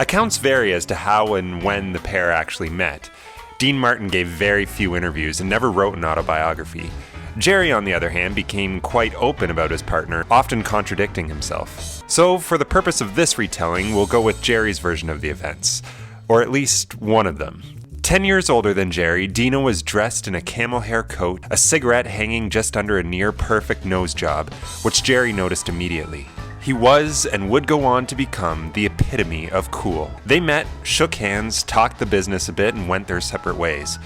Accounts vary as to how and when the pair actually met. Dean Martin gave very few interviews and never wrote an autobiography. Jerry, on the other hand, became quite open about his partner, often contradicting himself. So, for the purpose of this retelling, we'll go with Jerry's version of the events. Or at least one of them. 10 years older than Jerry, Dino was dressed in a camel hair coat, a cigarette hanging just under a near-perfect nose job, which Jerry noticed immediately. He was and would go on to become the epitome of cool. They met, shook hands, talked the business a bit, and went their separate ways.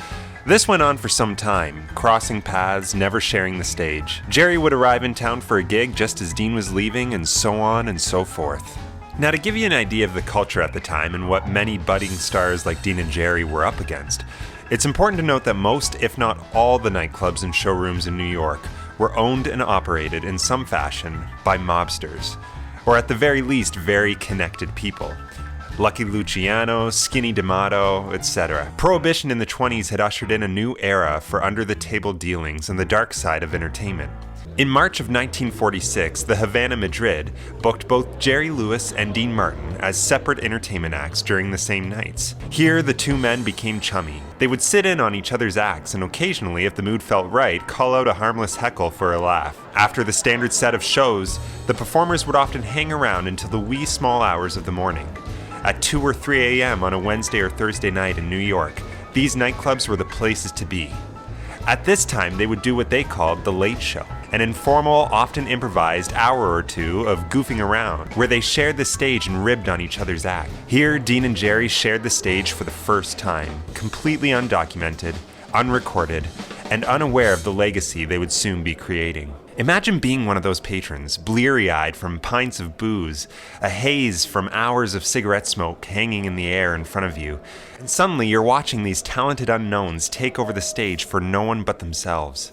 This went on for some time, crossing paths, never sharing the stage. Jerry would arrive in town for a gig just as Dean was leaving, and so on and so forth. Now, to give you an idea of the culture at the time and what many budding stars like Dean and Jerry were up against, it's important to note that most, if not all, the nightclubs and showrooms in New York were owned and operated in some fashion by mobsters, or at the very least, very connected people. Lucky Luciano, Skinny D'Amato, etc. Prohibition in the 20s had ushered in a new era for under-the-table dealings and the dark side of entertainment. In March of 1946, the Havana Madrid booked both Jerry Lewis and Dean Martin as separate entertainment acts during the same nights. Here, the two men became chummy. They would sit in on each other's acts and occasionally, if the mood felt right, call out a harmless heckle for a laugh. After the standard set of shows, the performers would often hang around until the wee small hours of the morning. At 2 or 3 a.m. on a Wednesday or Thursday night in New York, these nightclubs were the places to be. At this time, they would do what they called the late show, an informal, often improvised hour or two of goofing around, where they shared the stage and ribbed on each other's act. Here, Dean and Jerry shared the stage for the first time, completely undocumented, unrecorded, and unaware of the legacy they would soon be creating. Imagine being one of those patrons, bleary-eyed from pints of booze, a haze from hours of cigarette smoke hanging in the air in front of you, and suddenly you're watching these talented unknowns take over the stage for no one but themselves.